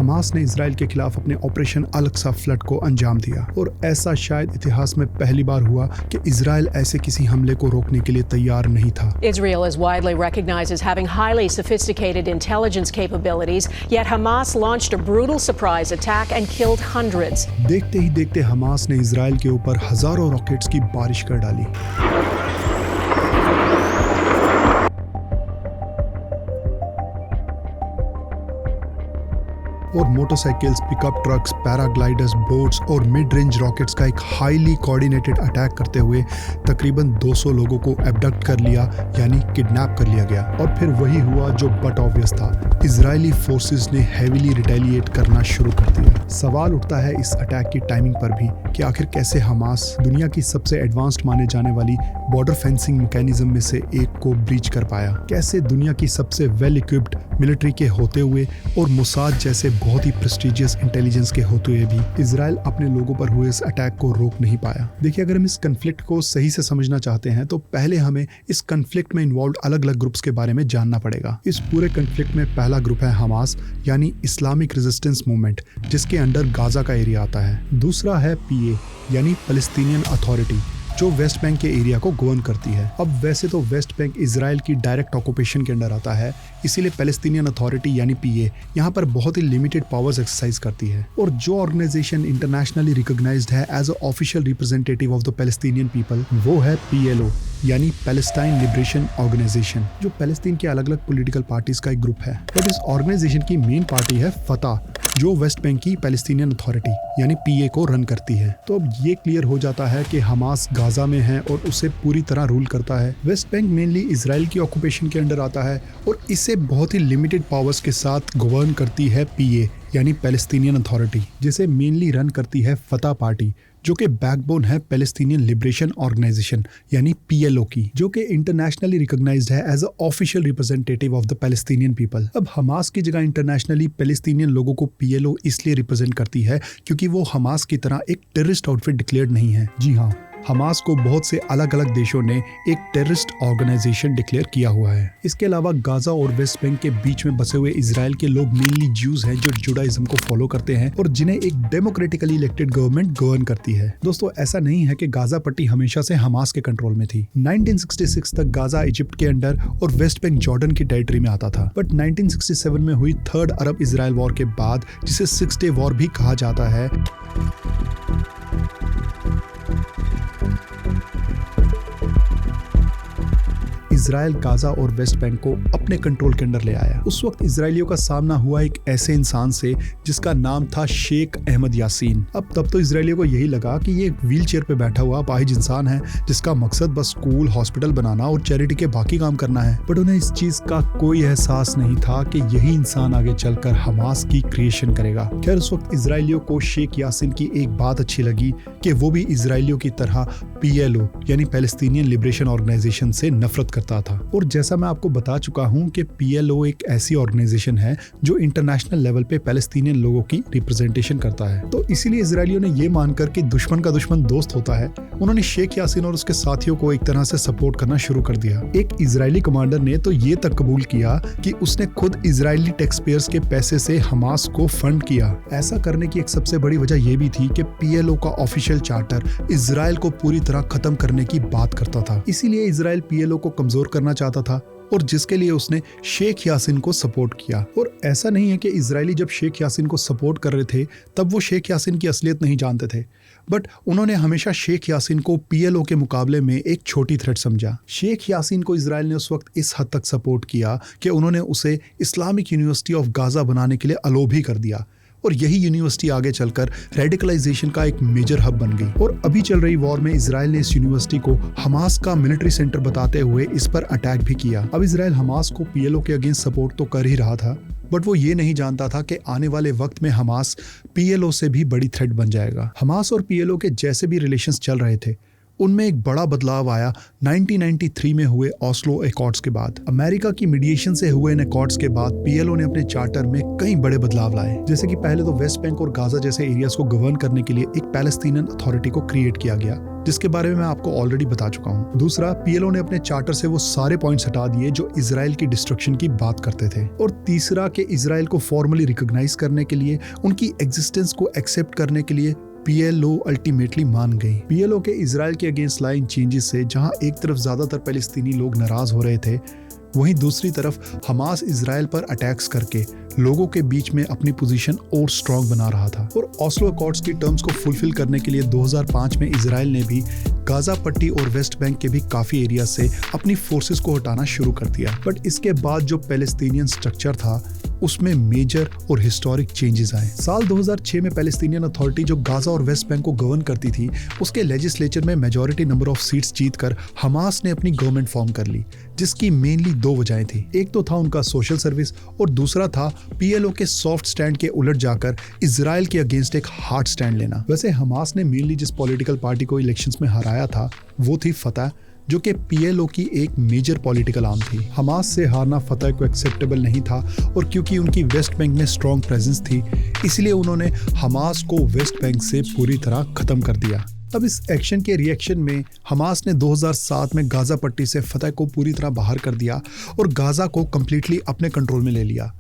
Hamas ने Israel के खिलाफ अपने ऑपरेशन अल-अक्सा फ्लड को अंजाम दिया और ऐसा शायद इतिहास में पहली बार हुआ कि इजराइल ऐसे किसी हमले को रोकने के लिए तैयार नहीं था। Israel is widely recognized as having highly sophisticated intelligence capabilities, yet Hamas launched a brutal surprise attack and killed hundreds. देखते ही देखते हमास ने इजराइल के ऊपर हजारों रॉकेट्स की बारिश कर डाली। और motorcycles, pickup trucks, paragliders, boats और मिड रेंज रॉकेट्स का एक हाईली कोऑर्डिनेटेड अटैक करते हुए तकरीबन 200 लोगों को एब्डक्ट कर लिया, यानी किडनैप कर लिया गया। और फिर वही हुआ जो बट ऑब्वियस था, इजरायली फोर्सेस ने हेवीली रिटेलिएट करना शुरू कर दिया। सवाल उठता है इस अटैक की टाइमिंग पर भी कि आखिर कैसे हमास दुनिया की सबसे एडवांस्ड माने जाने वाली बॉर्डर फेंसिंग मैकेनिज्म में से एक को ब्रीच कर पाया। कैसे दुनिया की सबसे वेल इक्विप्ड मिलिट्री के होते हुए और मोसाद जैसे बहुत ही प्रेस्टिजियस इंटेलिजेंस के होते हुए भी इजराइल अपने लोगों पर हुए इस अटैक को रोक नहीं पाया। देखिए, अगर हम इस कन्फ्लिक्ट को सही से समझना चाहते हैं तो पहले हमें इस कन्फ्लिक्ट में इन्वॉल्व अलग अलग ग्रुप्स के बारे में जानना पड़ेगा। इस पूरे कन्फ्लिक्ट में पहला ग्रुप है हमास, यानी इस्लामिक रेजिस्टेंस मूवमेंट, जिसके अंडर गाजा का एरिया आता है। दूसरा है पीए, यानी पैलेस्टीनियन अथॉरिटी, जो वेस्ट बैंक के एरिया को गवर्न करती है। अब वैसे तो वेस्ट बैंक इजराइल की डायरेक्ट ऑक्यूपेशन के अंडर आता है, इसीलिए पैलेस्टीनियन अथॉरिटी यानी पीए यहाँ पर बहुत ही लिमिटेड पावर्स एक्सरसाइज करती है। और जो ऑर्गेनाइजेशन इंटरनेशनली रिकॉग्नाइज्ड है as a official representative of the Palestinian people, वो है पीएलओ, यानी पैलेस्टाइन लिबरेशन ऑर्गेनाइजेशन, जो पैलेस्तीन के अलग अलग पॉलिटिकल पार्टीज का एक ग्रुप है। बट इस ऑर्गेनाइजेशन की मेन पार्टी है फतह, जो वेस्ट बैंक की पैलेस्टीनियन अथॉरिटी यानी पीए को रन करती है। तो अब ये क्लियर हो जाता है कि हमास गाजा में है और उसे पूरी तरह रूल करता है। वेस्ट बैंक मेनली इजराइल की ऑक्यूपेशन के अंडर आता है और इसे बहुत ही लिमिटेड पावर्स के साथ गवर्न करती है पीए, यानी पैलेस्टीनियन अथॉरिटी, जिसे मेनली रन करती है फतह पार्टी, जो कि बैकबोन है पैलेस्टीनियन लिबरेशन ऑर्गेनाइजेशन यानी पीएलओ की, जो कि इंटरनेशनली रिकॉग्नाइज्ड है as a official representative of the Palestinian people. अब हमास की जगह इंटरनेशनली पैलेस्टीनियन लोगों को पीएलओ इसलिए रिप्रेजेंट करती है क्योंकि वो हमास की तरह एक टेररिस्ट आउटफिट डिक्लेयर्ड नहीं है। जी हाँ, हमास को बहुत से अलग अलग देशों ने एक टेररिस्ट ऑर्गेनाइजेशन डिक्लेयर किया हुआ है। इसके अलावा गाजा और वेस्ट बैंक के बीच में बसे हुए इजराइल के लोग मेनली ज्यूज हैं जो जुडाइज्म को फॉलो करते हैं और जिन्हें एक डेमोक्रेटिकली इलेक्टेड गवर्नमेंट गवर्न करती है। दोस्तों, ऐसा नहीं है कि गाजा पट्टी हमेशा से हमास के कंट्रोल में थी। 1966 तक गाजा इजिप्ट के अंडर और वेस्ट बैंक जॉर्डन की टेरिटरी में आता था। बट 1967 में हुई थर्ड अरब इजराइल वॉर के बाद, जिसे 6 डे वॉर भी कहा जाता है, इजराइल गाजा और वेस्ट बैंक को अपने कंट्रोल के अंदर ले आया। उस वक्त इजरायलियों का सामना हुआ एक ऐसे इंसान से जिसका नाम था शेख अहमद यासीन। अब तब तो इजरायलियों को यही लगा कि ये एक व्हील चेयर पे बैठा हुआ अपाहिज इंसान है जिसका मकसद बस स्कूल, हॉस्पिटल बनाना और चैरिटी के बाकी काम करना है। बट उन्हें इस चीज का कोई एहसास नहीं था कि यही इंसान आगे चलकर हमास की क्रिएशन करेगा। खैर, उस वक्त इजरायलियों को शेख यासीन की एक बात अच्छी लगी कि वो भी इजरायलियों की तरह पीएलओ यानी पैलेस्टीनियन लिबरेशन ऑर्गेनाइजेशन से नफरत करता था। और जैसा मैं आपको बता चुका हूं कि पीएलओ एक ऐसी ऑर्गेनाइजेशन है जो इंटरनेशनल लेवल पे पैलेस्टीनियन लोगों की रिप्रेजेंटेशन करता है। तो इसीलिए इजरायलियों ने ये मानकर कि दुश्मन का दुश्मन दोस्त होता है, उन्होंने शेख यासीन और उसके साथियों को एक तरह से सपोर्ट करना शुरू कर दिया। एक इजरायली कमांडर ने तो ये तक कबूल किया कि उसने खुद इजरायली टैक्स पेयर्स के पैसे से हमास को फंड किया। ऐसा करने की एक सबसे बड़ी वजह यह भी थी कि पीएलओ का ऑफिशियल चार्टर इजराइल को पूरी तरह खत्म करने की बात करता था। इसीलिए इजराइल पीएलओ को कमजोर करना चाहता था और जिसके लिए उसने शेख यासीन को सपोर्ट किया। और ऐसा नहीं है कि इजरायली जब शेख यासीन को सपोर्ट कर रहे थे तब वो शेख यासीन की असलियत नहीं जानते थे, बट उन्होंने हमेशा शेख यासीन को पीएलओ के मुकाबले में एक छोटी थ्रेट समझा। शेख यासीन को इजराइल ने उस वक्त इस हद तक सपोर्ट किया कि उन्होंने उसे इस्लामिक यूनिवर्सिटी ऑफ गाजा बनाने के लिए अलो भी कर दिया और यही यूनिवर्सिटी आगे चलकर रेडिकलाइजेशन का एक मेजर हब बन गई। और अभी चल रही वॉर में इजराइल ने इस यूनिवर्सिटी को हमास का मिलिट्री सेंटर बताते हुए इस पर अटैक भी किया। अब इजराइल हमास को पीएलओ के अगेंस्ट सपोर्ट तो कर ही रहा था, बट वो ये नहीं जानता था कि आने वाले वक्त में हमास पीएलओ से भी बड़ी थ्रेट बन जाएगा। हमास और पीएलओ के जैसे भी रिलेशंस चल रहे थे उनमें एक बड़ा बदलाव आया 1993 में हुए ऑस्लो एकॉर्ड्स के बाद। अमेरिका की मीडिएशन से हुए इन एकॉर्ड्स के बाद पीएलओ ने अपने चार्टर में कई बड़े बदलाव लाए। जैसे कि पहले तो वेस्ट बैंक और गाजा जैसे एरियाज को गवर्न करने के लिए एक पैलेस्टीनियन अथॉरिटी को क्रिएट किया गया, जिसके बारे में मैं आपको ऑलरेडी बता चुका हूँ। दूसरा, पीएलओ ने अपने चार्टर से वो सारे पॉइंट्स हटा दिए जो इजराइल की डिस्ट्रक्शन की बात करते थे। और तीसरा कि इजराइल को फॉर्मली रिकॉग्नाइज करने के लिए, उनकी एग्जिस्टेंस को एक्सेप्ट करने के लिए पीएलओ अल्टीमेटली मान गई। पीएलओ के इजराइल के अगेंस्ट लाइन चेंजेस से जहां एक तरफ ज्यादातर पैलेस्तीनी लोग नाराज हो रहे थे, वहीं दूसरी तरफ हमास इजराइल पर अटैक्स करके लोगों के बीच में अपनी पोजीशन और स्ट्रांग बना रहा था। और ऑस्लो अकॉर्ड्स की टर्म्स को फुलफिल करने के लिए 2005 में इजराइल ने भी गाजा पट्टी और वेस्ट बैंक के भी काफी एरिया से अपनी फोर्सेस को हटाना शुरू कर दिया। बट इसके बाद जो पैलेस्टीनियन स्ट्रक्चर था उसमें मेजर और हिस्टोरिक चेंजेस आए। साल 2006 में पैलेस्टीनियन अथॉरिटी जो गाजा और वेस्ट बैंक को गवर्न करती थी, उसके लेजिस्लेचर में मेजॉरिटी नंबर ऑफ सीट्स जीतकर हमास ने अपनी गवर्नमेंट फॉर्म कर ली, जिसकी मेनली दो वजहें थी। एक तो था उनका सोशल सर्विस और दूसरा था पीएलओ के सॉफ्ट स्टैंड के उलट जाकर इजराइल के अगेंस्ट एक हार्ड स्टैंड लेना। वैसे हमास ने मेनली जिस पॉलिटिकल पार्टी को इलेक्शंस में हराया था वो थी फतह, जो कि पीएलओ की एक मेजर पॉलिटिकल आर्म थी। हमास से हारना फतह को एक्सेप्टेबल नहीं था और क्योंकि उनकी वेस्ट बैंक में स्ट्रॉन्ग प्रेजेंस थी, इसलिए उन्होंने हमास को वेस्ट बैंक से पूरी तरह खत्म कर दिया। अब इस एक्शन के रिएक्शन में हमास ने 2007 में गाजा पट्टी से फतह को पूरी तरह बाहर कर दिया और गाजा को कंप्लीटली अपने कंट्रोल में ले लिया।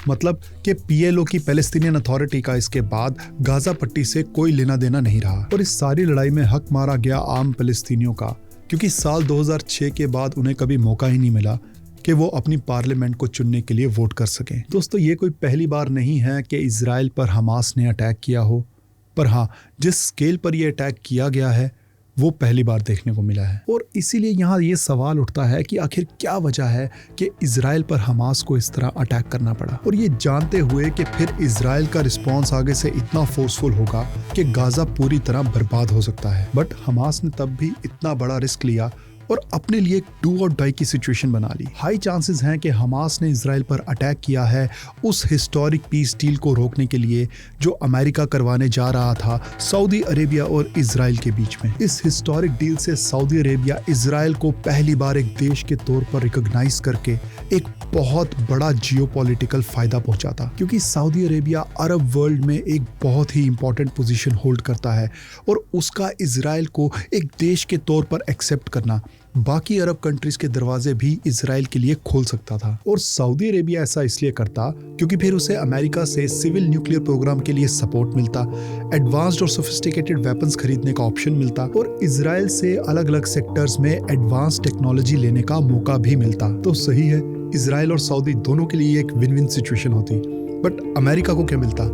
मतलब कि पीएलओ की पैलेस्टीनियन अथॉरिटी का इसके बाद गाजा पट्टी से कोई लेना देना नहीं रहा। और इस सारी लड़ाई में हक मारा गया आम पैलेस्तीनियों का, क्योंकि साल 2006 के बाद उन्हें कभी मौका ही नहीं मिला कि वो अपनी पार्लियामेंट को चुनने के लिए वोट कर सकें। दोस्तों, ये कोई पहली बार नहीं है कि इजराइल पर हमास ने अटैक किया हो, पर हाँ, जिस स्केल पर यह अटैक किया गया है वो पहली बार देखने को मिला है। और इसीलिए यहाँ ये सवाल उठता है कि आखिर क्या वजह है कि इजराइल पर हमास को इस तरह अटैक करना पड़ा, और ये जानते हुए कि फिर इजराइल का रिस्पॉन्स आगे से इतना फोर्सफुल होगा कि गाजा पूरी तरह बर्बाद हो सकता है। बट हमास ने तब भी इतना बड़ा रिस्क लिया और अपने लिए एक डू और डाई की सिचुएशन बना ली। हाई चांसेस हैं कि हमास ने इजराइल पर अटैक किया है उस हिस्टोरिक पीस डील को रोकने के लिए जो अमेरिका करवाने जा रहा था सऊदी अरेबिया और इजराइल के बीच में। इस हिस्टोरिक डील से सऊदी अरेबिया इजराइल को पहली बार एक देश के तौर पर रिकॉग्नाइज करके एक बहुत बड़ा जियोपॉलिटिकल फायदा पहुंचाता, क्योंकि सऊदी अरेबिया अरब वर्ल्ड में एक बहुत ही इंपॉर्टेंट पोजीशन होल्ड करता है और उसका इजराइल को एक देश के तौर पर एक्सेप्ट करना बाकी अरब कंट्रीज के दरवाजे भी इजराइल के लिए खोल सकता था। और सऊदी अरेबिया ऐसा इसलिए करता क्योंकि फिर उसे अमेरिका से सिविल न्यूक्लियर प्रोग्राम के लिए सपोर्ट मिलता, एडवांस्ड और सोफिस्टिकेटेड वेपन्स खरीदने का ऑप्शन मिलता और इजराइल से अलग अलग सेक्टर्स में एडवांस टेक्नोलॉजी लेने का मौका भी मिलता। तो सही है, इजराइल और सऊदी दोनों के लिए एक विन विन सिचुएशन होती। बट अमेरिका को क्या मिलता?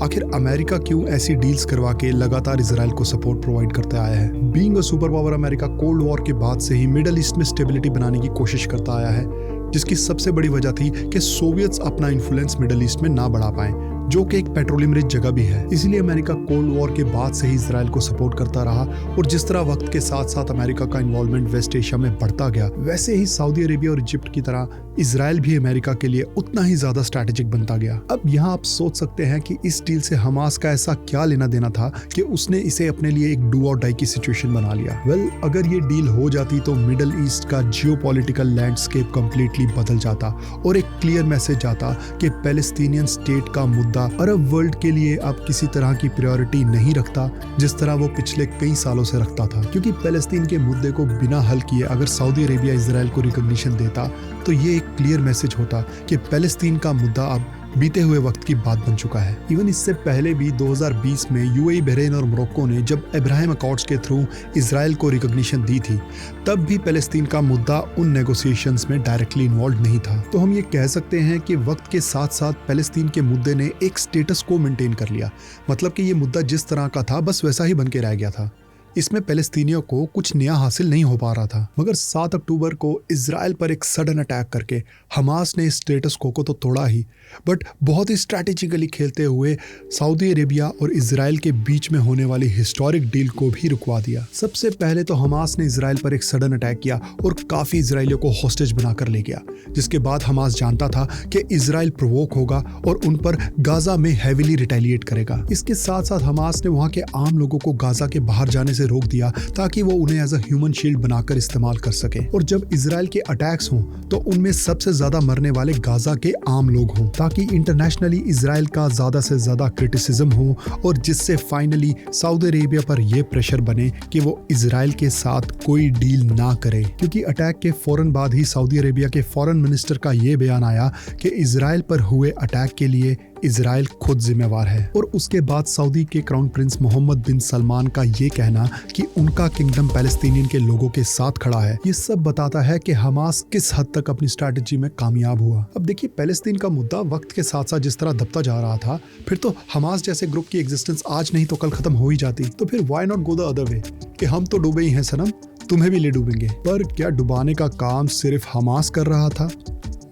आखिर अमेरिका क्यों ऐसी डील्स करवा के लगातार इजराइल को सपोर्ट प्रोवाइड करता आया है? Being a super power, America cold war के बाद से ही मिडल ईस्ट में स्टेबिलिटी बनाने की कोशिश करता आया है, जिसकी सबसे बड़ी वजह थी कि सोवियट्स अपना इन्फ्लुएंस मिडल ईस्ट में ना बढ़ा पाए, जो कि एक पेट्रोलियम रिच जगह भी है। इसीलिए अमेरिका कोल्ड वॉर के बाद से ही इजराइल को सपोर्ट करता रहा और जिस तरह वक्त के साथ साथ अमेरिका का इन्वॉल्वमेंट वेस्ट एशिया में बढ़ता गया, वैसे ही सऊदी अरेबिया और इजिप्ट की तरह इजराइल भी अमेरिका के लिए उतना ही ज्यादा स्ट्रैटेजिक बनता गया। अब यहाँ आप सोच सकते हैं कि इस डील से हमास का ऐसा क्या लेना देना था कि उसने इसे अपने लिए एक डू और डाई की सिचुएशन बना लिया। वेल, अगर ये डील हो जाती तो मिडल ईस्ट का जियोपॉलिटिकल लैंडस्केप कंप्लीटली बदल जाता और एक क्लियर मैसेज आता कि पैलेस्टीनियन स्टेट का मुद्दा अरब वर्ल्ड के लिए अब किसी तरह की प्रायोरिटी नहीं रखता, जिस तरह वो पिछले कई सालों से रखता था। क्योंकि पैलेस्टीन के मुद्दे को बिना हल किए अगर सऊदी अरेबिया इजराइल को रिकॉग्निशन देता तो ये एक क्लियर मैसेज होता कि पैलेस्टीन का मुद्दा अब बीते हुए वक्त की बात बन चुका है। इवन इससे पहले भी 2020 में यूएई, बहरीन और मोरक्को ने जब अब्राहम अकॉर्ड्स के थ्रू इजराइल को रिकॉग्निशन दी थी, तब भी पैलेस्तीन का मुद्दा उन नेगोशिएशंस में डायरेक्टली इन्वॉल्व नहीं था। तो हम ये कह सकते हैं कि वक्त के साथ साथ पैलेस्तीन के मुद्दे ने एक स्टेटस को मेंटेन कर लिया। मतलब कि ये मुद्दा जिस तरह का था बस वैसा ही बन के रह गया था। इसमें पैलेस्तीनियों को कुछ नया हासिल नहीं हो पा रहा था। मगर 7 अक्टूबर को इजराइल पर एक सडन अटैक करके हमास ने स्टेटस को तो तोड़ा ही, बट बहुत ही स्ट्रैटेजिकली खेलते हुए सऊदी अरेबिया और इजराइल के बीच में होने वाली हिस्टोरिक डील को भी रुकवा दिया। सबसे पहले तो हमास ने इजराइल पर एक सडन अटैक किया और काफ़ी इजराइलियों को हॉस्टेज बनाकर ले गया, जिसके बाद हमास जानता था कि इजराइल प्रोवोक होगा और उन पर गाजा में हैविली रिटेलिएट करेगा। इसके साथ साथ हमास ने वहाँ के आम लोगों को गाजा के बाहर जाने से से रोक दिया ताकि वो उन्हें एज अ ह्यूमन शील्ड बनाकर इस्तेमाल कर सके। और जब इजराइल के अटैक्स हों तो उनमें सबसे ज्यादा मरने वाले गाजा के आम लोग हों, ताकि इंटरनेशनली इजराइल का ज्यादा से ज्यादा क्रिटिसिज्म हो और जिससे फाइनली सऊदी अरेबिया पर यह प्रेशर बने कि वो इजराइल के साथ कोई डील ना करे। क्योंकि अटैक के फौरन बाद ही सऊदी अरेबिया के फॉरेन मिनिस्टर का ये बयान आया कि इजराइल पर हुए अटैक के लिए इजराइल खुद जिम्मेवार है। और उसके बाद सऊदी के क्राउन प्रिंस मोहम्मद बिन सलमान का ये कहना कि उनका किंगडम पैलेस्टीनियन के लोगों के साथ खड़ा है, ये सब बताता है कि हमास किस हद तक अपनी स्ट्रैटेजी में कामयाब हुआ। अब देखिए, पैलेस्तीन का मुद्दा वक्त के साथ साथ जिस तरह दबता जा रहा था, फिर तो हमास जैसे ग्रुप की एग्जिस्टेंस आज नहीं तो कल खत्म हो ही जाती। तो फिर why not go the other way कि हम तो डूबे ही हैं सनम, तुम्हें भी ले डूबेंगे। पर क्या डुबाने का काम सिर्फ हमास कर रहा था?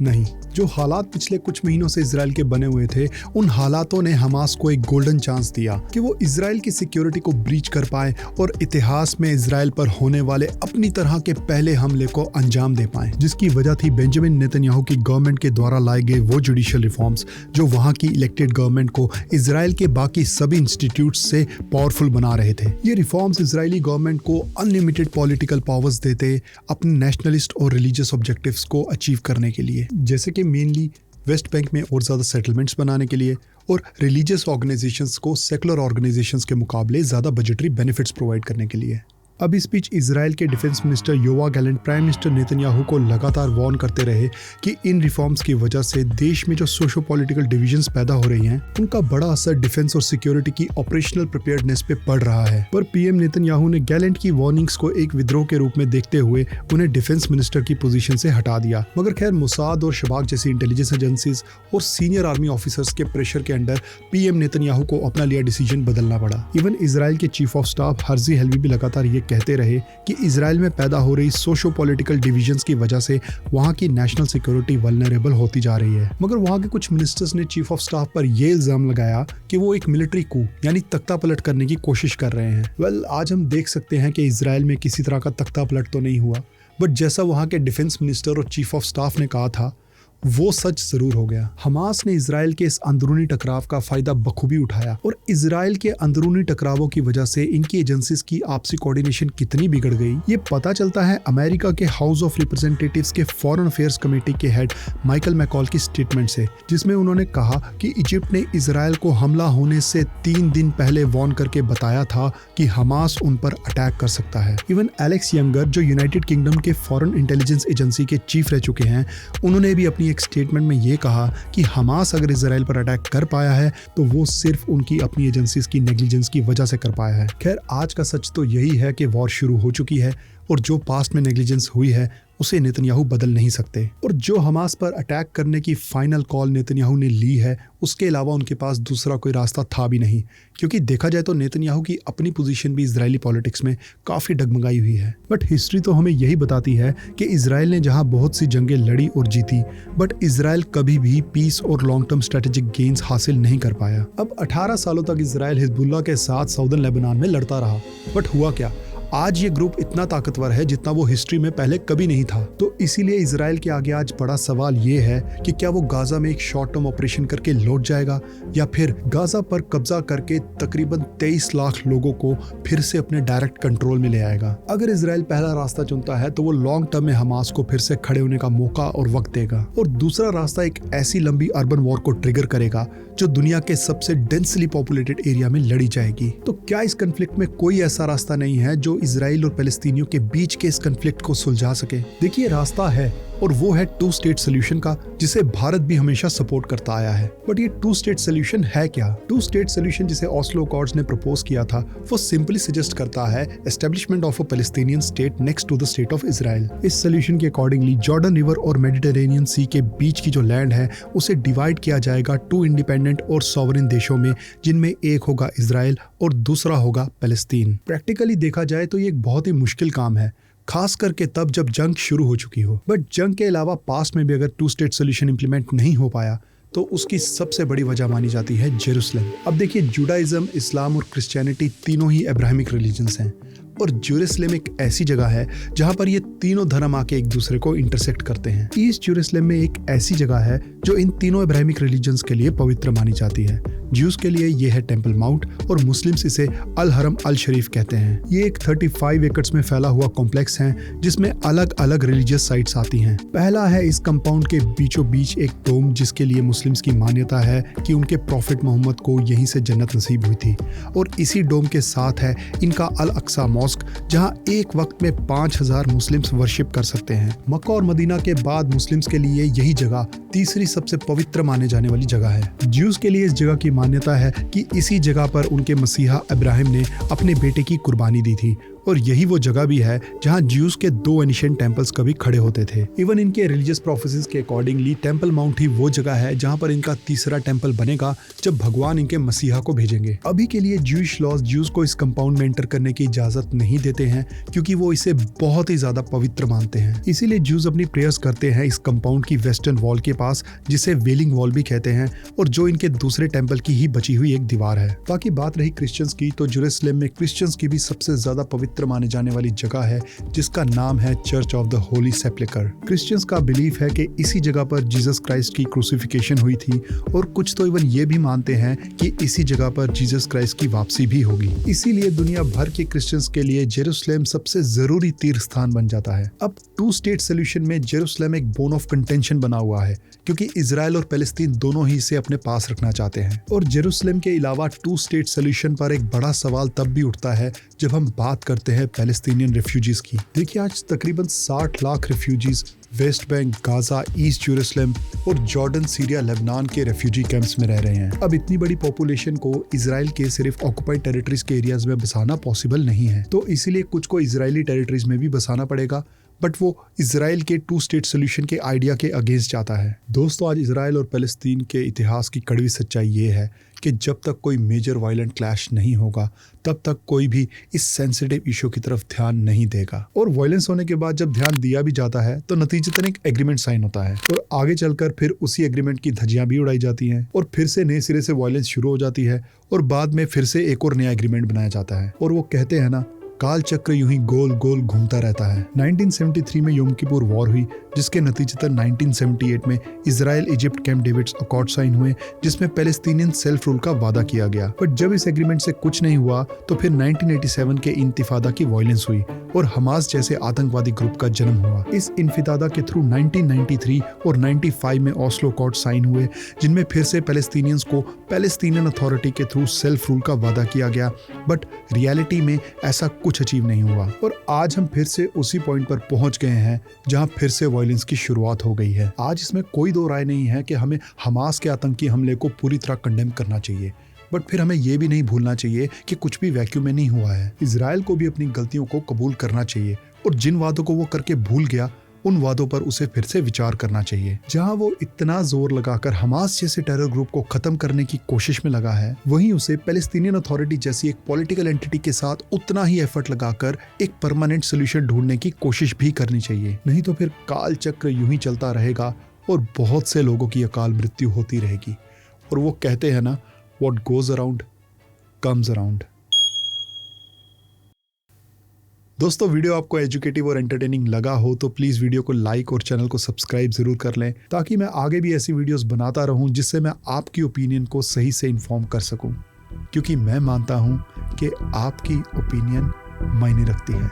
नहीं, जो हालात पिछले कुछ महीनों से इजराइल के बने हुए थे, उन हालातों ने हमास को एक गोल्डन चांस दिया कि वो इजराइल की सिक्योरिटी को ब्रीच कर पाए और इतिहास में इजराइल पर होने वाले अपनी तरह के पहले हमले को अंजाम दे पाए, जिसकी वजह थी बेंजामिन नेतन्याहू की गवर्नमेंट के द्वारा लाए गए वो जुडिशियल रिफॉर्म्स जो वहां की इलेक्टेड गवर्नमेंट को इजराइल के बाकी सभी इंस्टीट्यूट्स से पावरफुल बना रहे थे। ये रिफॉर्म्स इजरायली गवर्नमेंट को अनलिमिटेड पॉलिटिकल पावर्स देते अपने नेशनलिस्ट और रिलीजियस ऑब्जेक्टिव्स को अचीव करने के लिए, जैसे कि मेनली वेस्ट बैंक में और ज़्यादा सेटलमेंट्स बनाने के लिए और रिलीजियस ऑर्गेनाइजेशंस को सेकुलर ऑर्गेनाइजेशंस के मुकाबले ज़्यादा बजटरी बेनिफिट्स प्रोवाइड करने के लिए। अब इस बीच इजराइल के defence minister Yoav Gallant prime minister Netanyahu को लगातार वार्न करते रहे कि इन रिफॉर्म्स की वजह से देश में जो सोशो पॉलिटिकल डिविजन्स पैदा हो रही हैं, उनका बड़ा असर डिफेंस और सिक्योरिटी की ऑपरेशनल प्रिपेयर्डनेस पे पड़ रहा है। पर पीएम नेतन्याहू ने गैलेंट की वार्निंग्स को एक विद्रोह के रूप में देखते हुए उन्हें डिफेंस मिनिस्टर की पोजीशन से हटा दिया। मगर खैर, मोसाद और शबाक जैसी इंटेलिजेंस एजेंसीज और सीनियर आर्मी ऑफिसर्स के प्रेशर के अंडर पीएम नेतन्याहू को अपना लिया डिसीजन बदलना पड़ा। इवन इजराइल के चीफ ऑफ स्टाफ हर्जी हलवी भी लगातार ये कहते रहे कि इजराइल में पैदा हो रही सोशो पॉलिटिकल डिविजन्स की वजह से वहां की नेशनल सिक्योरिटी वल्नरेबल होती जा रही है। मगर वहां के कुछ मिनिस्टर्स ने चीफ ऑफ स्टाफ पर यह इल्जाम लगाया कि वो एक मिलिट्री कू यानी तख्ता पलट करने की कोशिश कर रहे हैं। आज हम देख सकते हैं कि इजराइल में किसी तरह का तख्ता पलट तो नहीं हुआ, बट जैसा वहां के डिफेंस मिनिस्टर और चीफ ऑफ स्टाफ ने कहा था, वो सच जरूर हो गया। हमास ने इजराइल के इस अंदरूनी टकराव का फायदा बखूबी उठाया और इजराइल के अंदरूनी टकरावों की वजह से इनकी एजेंसीज की आपसी कोऑर्डिनेशन कितनी बिगड़ गई, ये पता चलता है अमेरिका के हाउस ऑफ रिप्रेजेंटेटिव्स के फॉरेन अफेयर्स कमेटी के हेड माइकल मैकॉल की स्टेटमेंट से, जिसमें उन्होंने कहा कि इजिप्ट ने इजराइल को हमला होने से 3 दिन पहले वार्न करके बताया था कि हमास उन पर अटैक कर सकता है। इवन एलेक्स यंगर, जो यूनाइटेड किंगडम के फॉरेन इंटेलिजेंस एजेंसी के चीफ रह चुके हैं, उन्होंने भी अपनी एक स्टेटमेंट में ये कहा कि हमास अगर इजराइल पर अटैक कर पाया है तो वो सिर्फ उनकी अपनी एजेंसीज की नेग्लिजेंस की वजह से कर पाया है। खैर, आज का सच तो यही है कि वॉर शुरू हो चुकी है और जो पास्ट में नेग्लिजेंस हुई है उसे नेतन्याहू बदल नहीं सकते। और जो हमास पर अटैक करने की फाइनल कॉल नेतन्याहू ने ली है, उसके अलावा उनके पास दूसरा कोई रास्ता था भी नहीं, क्योंकि देखा जाए तो नेतन्याहू की अपनी पोजीशन भी इजरायली पॉलिटिक्स में काफ़ी डगमगाई हुई है। बट हिस्ट्री तो हमें यही बताती है कि इजराइल ने जहां बहुत सी जंगें लड़ी और जीती, बट इजराइल कभी भी पीस और लॉन्ग टर्म स्ट्रेटेजिक गेन्स हासिल नहीं कर पाया। अब 18 सालों तक इजराइल हिजबुल्लाह के साथ साउदर्न लेबनान में लड़ता रहा, बट हुआ क्या? आज ये ग्रुप इतना ताकतवर है जितना वो हिस्ट्री में पहले कभी नहीं था। तो इसीलिए इजराइल के आगे आज बड़ा सवाल ये है कि क्या वो गाजा में एक शॉर्ट टर्म ऑपरेशन करके लौट जाएगा या फिर गाजा पर कब्जा करके तकरीबन 23 लाख लोगों को फिर से अपने डायरेक्ट कंट्रोल में ले आएगा। अगर इजराइल पहला रास्ता चुनता है तो वो लॉन्ग टर्म में हमास को फिर से खड़े होने का मौका और वक्त देगा, और दूसरा रास्ता एक ऐसी लंबी अर्बन वॉर को ट्रिगर करेगा जो दुनिया के सबसे डेंसली पॉपुलेटेड एरिया में लड़ी जाएगी। तो क्या इस कन्फ्लिक्ट में कोई ऐसा रास्ता नहीं है जो इजराइल और पैलेस्तीनियों के बीच के इस कन्फ्लिक्ट को सुलझा सके? देखिए, रास्ता है, और वो है 2 स्टेट सोल्यूशन का, जिसे भारत भी हमेशा सपोर्ट करता आया है। बट ये 2 स्टेट सोल्यूशन है क्या? 2 स्टेट सोल्यूशन जिसे ऑस्लो अकॉर्ड्स ने प्रपोज किया था, वो सिंपली सजेस्ट करता है establishment of a Palestinian state next to the state of Israel. इस सोल्यूशन के अकॉर्डिंगली जॉर्डन रिवर और मेडिटेरेनियन सी के बीच की जो लैंड है उसे डिवाइड किया जाएगा 2 इंडिपेंडेंट और सॉवरेन देशों में, जिनमें एक होगा इजराइल और दूसरा होगा पैलेस्तीन। प्रैक्टिकली देखा जाए तो ये एक बहुत ही मुश्किल काम है, खास करके तब जब जंग शुरू हो चुकी हो। बट जंग के अलावा पास्ट में भी अगर 2 स्टेट सोल्यूशन इंप्लीमेंट नहीं हो पाया तो उसकी सबसे बड़ी वजह मानी जाती है जेरूसलम। अब देखिए, जुडाइज्म, इस्लाम और क्रिश्चियनिटी तीनों ही अब्राहमिक रिलीजन्स हैं, और जेरूसलम एक ऐसी जगह है जहां पर ये तीनों धर्म आके एक दूसरे को इंटरसेक्ट करते हैं। ईस्ट जेरूसलम में एक ऐसी जगह है जो इन तीनों अब्राहमिक रिलीजन्स के लिए पवित्र मानी जाती है। ज्यूज के लिए ये है टेंपल माउंट और मुस्लिम्स इसे अल हरम अल शरीफ कहते हैं। ये एक 35 एकड़ में फैला हुआ कॉम्प्लेक्स है जिसमें अलग अलग रिलीजियस साइट्स आती हैं। पहला है इस कंपाउंड के बीचों बीच एक डोम, जिसके लिए मुस्लिम्स की मान्यता है कि उनके प्रॉफिट मोहम्मद को यहीं से जन्नत नसीब हुई थी। और इसी डोम के साथ है इनका अल अक्सा मॉस्क, जहां एक वक्त में 5000 मुस्लिम्स वर्शिप कर सकते हैं। मक्का और मदीना के बाद मुस्लिम्स के लिए यही जगह तीसरी सबसे पवित्र माने जाने वाली जगह है। ज्यूज के लिए इस जगह की मान्यता है कि इसी जगह पर उनके मसीहा इब्राहिम ने अपने बेटे की कुर्बानी दी थी और यही वो जगह भी है जहां ज्यूज के 2 एनिशिएंट टेंपल्स कभी खड़े होते थे। इवन इनके रिलीजियस प्रोफेसीज के अकॉर्डिंगली टेंपल माउंट ही वो जगह है जहां पर इनका तीसरा टेंपल बनेगा जब भगवान इनके मसीहा को भेजेंगे। अभी के लिए ज्यूइश लॉज ज्यूज को इस कंपाउंड में एंटर करने की इजाजत नहीं देते हैं क्योंकि वो इसे बहुत ही ज्यादा पवित्र मानते हैं। इसीलिए ज्यूज अपनी प्रेयर्स करते हैं इस कंपाउंड की वेस्टर्न वॉल के पास, जिसे वेलिंग वॉल भी कहते हैं, और जो इनके दूसरे टेंपल की ही बची हुई एक दीवार है। बाकी बात रही क्रिश्चियंस की, तो जेरूसलम में क्रिश्चियंस की भी सबसे ज्यादा पवित्र माने जाने वाली जगह है जिसका नाम है Church of the Holy Sepulchre. Christians का बिलीफ है कि इसी जगह पर जीसस क्राइस्ट की क्रूसिफिकेशन हुई थी और कुछ तो इवन ये भी मानते हैं कि इसी जगह पर जीसस क्राइस्ट की वापसी भी होगी। इसीलिए दुनिया भर के क्रिश्चियंस के लिए जेरूसलम सबसे जरूरी तीर्थ स्थान बन जाता है। अब 2 स्टेट सोल्यूशन में जेरूसलम एक बोन ऑफ कंटेंशन बना हुआ है क्योंकि इजराइल और पैलेस्तीन दोनों ही इसे अपने पास रखना चाहते हैं। और जेरूसलम के अलावा 2 स्टेट सोल्यूशन पर एक बड़ा सवाल तब भी उठता है जब हम बात करते हैं पैलेस्टीनियन रेफ्यूजीज की। देखिए, आज तकरीबन 60 lakh refugees West Bank, Gaza, east Jerusalem और जॉर्डन, सीरिया, लेबनान के रेफ्यूजी कैंप्स में रह रहे हैं। अब इतनी बड़ी पॉपुलेशन को इजराइल के सिर्फ ऑक्युपाइड टेरिटरीज के एरियाज में बसाना पॉसिबल नहीं है, तो इसीलिए कुछ को इजरायली टेरिटरीज में भी बसाना पड़ेगा, बट वो इजराइल के 2 स्टेट सोल्यूशन के आइडिया के अगेंस्ट जाता है। दोस्तों, आज इजराइल और पैलेस्तीन के इतिहास की कड़वी सच्चाई ये है कि जब तक कोई मेजर वायलेंट क्लैश नहीं होगा तब तक कोई भी इस सेंसिटिव इशू की तरफ ध्यान नहीं देगा। और वायलेंस होने के बाद जब ध्यान दिया भी जाता है तो नतीजतन एक एग्रीमेंट साइन होता है और आगे चलकर फिर उसी एग्रीमेंट की धज्जियां भी उड़ाई जाती हैं और फिर से नए सिरे से वायलेंस शुरू हो जाती है और बाद में फिर से एक और नया एग्रीमेंट बनाया जाता है। और वो कहते हैं ना, काल चक्र यूं ही गोल गोल घूमता रहता है। 1973 में योम किपुर वॉर हुई, जिसके नतीजतन 1978 में Israel Egypt Camp David's accord sign हुए, जिसमें पैलेस्टीनियन सेल्फ रूल का वादा किया गया। बट जब इस एग्रीमेंट से कुछ नहीं हुआ तो फिर 1987 के इंतिफादा की वायलेंस हुई और हमास जैसे आतंकवादी ग्रुप का जन्म हुआ। इस इंफितादा के थ्रू 1993 और 95 में ओस्लो अकॉर्ड साइन हुए, जिनमें फिर से पैलेस्टीनियंस को पैलेस्टीनियन अथॉरिटी के थ्रू सेल्फ रूल का वादा किया गया। बट रियलिटी में ऐसा कुछ अचीव नहीं हुआ और आज हम फिर से उसी पॉइंट पर पहुंच गए हैं जहां फिर से वायलेंस की शुरुआत हो गई है। आज इसमें कोई दो राय नहीं है कि हमें हमास के आतंकी हमले को पूरी तरह कंडेम करना चाहिए, बट फिर हमें यह भी नहीं भूलना चाहिए कि कुछ भी वैक्यूम में नहीं हुआ है। इजराइल को भी अपनी गलतियों को कबूल करना चाहिए और जिन वादों को वो करके भूल गया उन वादों पर उसे फिर से विचार करना चाहिए। जहां वो इतना जोर लगाकर हमास जैसे टेरर ग्रुप को खत्म करने की कोशिश में लगा है, वहीं उसे पैलेस्टीनियन अथॉरिटी जैसी एक पॉलिटिकल एंटिटी के साथ उतना ही एफर्ट लगाकर एक परमानेंट सोल्यूशन ढूंढने की कोशिश भी करनी चाहिए। नहीं तो फिर काल चक्र यूं ही चलता रहेगा और बहुत से लोगों की अकाल मृत्यु होती रहेगी। और वो कहते हैं ना, what goes around comes around. दोस्तों, वीडियो आपको एजुकेटिव और एंटरटेनिंग लगा हो तो प्लीज़ वीडियो को लाइक और चैनल को सब्सक्राइब ज़रूर कर लें, ताकि मैं आगे भी ऐसी वीडियोस बनाता रहूं जिससे मैं आपकी ओपिनियन को सही से इन्फॉर्म कर सकूं, क्योंकि मैं मानता हूं कि आपकी ओपिनियन मायने रखती है।